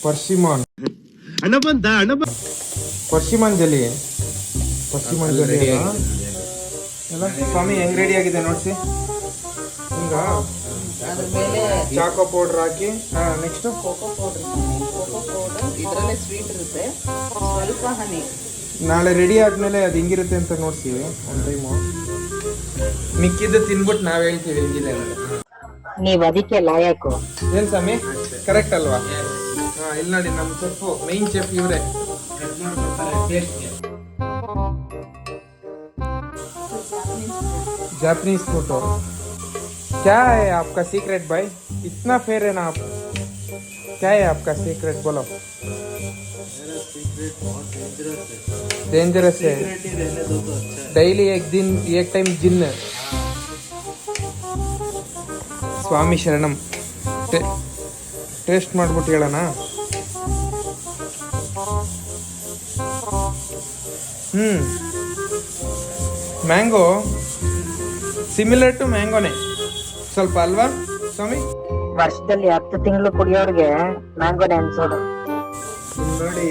ಪರ್ಸಿಮಾನ್ ಪರ್ಸಿಮಾನ್ ಜಲಿ ಎಲ್ಲ ಸ್ವಾಮಿ ಹೆಂಗ್ ರೆಡಿ ಆಗಿದೆ ನೋಡ್ಸಿ. ಹಿಂಗ ಅದ್ರ ಮೇಲೆ ಚಾಕೋ ಪೌಡರ್ ಹಾಕಿ ನೆಕ್ಸ್ಟ್ ಕೋಕೋ ಪೌಡರ್ ಇದರಲ್ಲೇ ಸ್ವೀಟ್ ಇರುತ್ತೆ, ಸ್ವಲ್ಪ ಹನಿ. ನಾಳೆ ರೆಡಿ ಆದ್ಮೇಲೆ ಅದು ಹೆಂಗಿರುತ್ತೆ ಅಂತ ನೋಡ್ತೀವಿ ಒಂದು ಟೈಮು. ಮಿಕ್ಕಿದ್ದು ತಿನ್ಬಿಟ್ಟು ನಾವ್ ಹೇಳ್ತೀವಿ ಹೆಂಗಿದೆ ಅಂತ. ನೀವ್ ಅದಕ್ಕೆ ಲಾಯಕು. ಏನ್ ಸ್ವಾಮಿ ಕರೆಕ್ಟ್ ಅಲ್ವಾ? ಇಲ್ಲಿ ನೋಡಿ ನಮ್ಮ ಚೆಫ್, ಮೈನ್ ಚೆಫ್ ಇವ್ರೆ. जापानीज फोटो क्या है आपका सीक्रेट भाई? इतना फेयर है ना आप, क्या है आपका सीक्रेट बोलो? मेरा सीक्रेट बहुत डेंजरस है। रहने दो तो अच्छा है। ಡೈಲಿ एक टाइम जिन ಸ್ವಾಮಿ ಶರಣಂ. ಟೇಸ್ಟ್ ಮಾಡ್ಬಿಟ್ಟು ಹೇಳೋಣ. ಮ್ಯಾಂಗೋ ಸಿಮಿಲರ್ ಟು ಮ್ಯಾಂಗೋನೆ ಸ್ವಲ್ಪ ಅಲ್ವಾ ಸ್ವಾಮಿ? ವರ್ಷದಲ್ಲಿ 10 ತಿಂಗಳು ಕುಡಿಯೋರ್ಗೆ ಮ್ಯಾಂಗೋನೇ ಅನ್ಸೋದು. ನೋಡಿ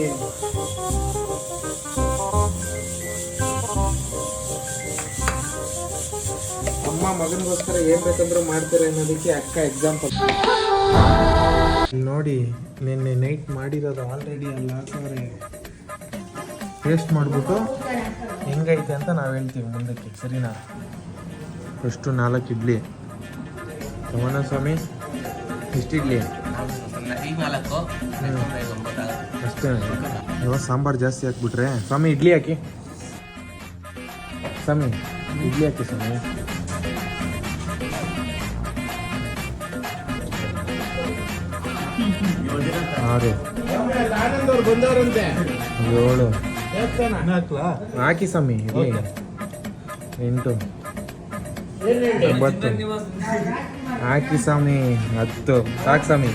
ಅಮ್ಮ ಮಗನಿಗೋಸ್ಕರ ಏನ್ ಬೇಕಂದ್ರೂ ಮಾಡ್ತಾರೆ ಅನ್ನೋದಕ್ಕೆ ಅಕ್ಕ ಎಕ್ಸಾಂಪಲ್. ನೋಡಿ ನಿನ್ನೆ ನೈಟ್ ಮಾಡಿರೋದು ಆಲ್ರೆಡಿ ಅಲ್ಲಿ ಹಾಕವ್ರೆ. ಟೇಸ್ಟ್ ಮಾಡಿಬಿಟ್ಟು ಹೆಂಗೈತೆ ಅಂತ ನಾವು ಹೇಳ್ತೀವಿ ಮುಂದಕ್ಕೆ, ಸರಿನಾ? ಎಷ್ಟು 4 ಇಡ್ಲಿ ತಗೋಣ ಸ್ವಾಮಿ. ಎಷ್ಟು ಇಡ್ಲಿ? ಅಷ್ಟೇ. ಇವಾಗ ಸಾಂಬಾರು ಜಾಸ್ತಿ ಹಾಕ್ಬಿಟ್ರೆ ಸ್ವಾಮಿ ಇಡ್ಲಿ ಹಾಕಿ. ಸ್ವಾಮಿ ಇಡ್ಲಿ ಹಾಕಿ ಸ್ವಾಮಿ. ಆರು 7 ಹಾಕಿ ಸ್ವಾಮಿ. ಇಡ್ಲಿ 8 9 ಹಾಕಿ ಸ್ವಾಮಿ. 10 ಸಾಕು ಸ್ವಾಮಿ.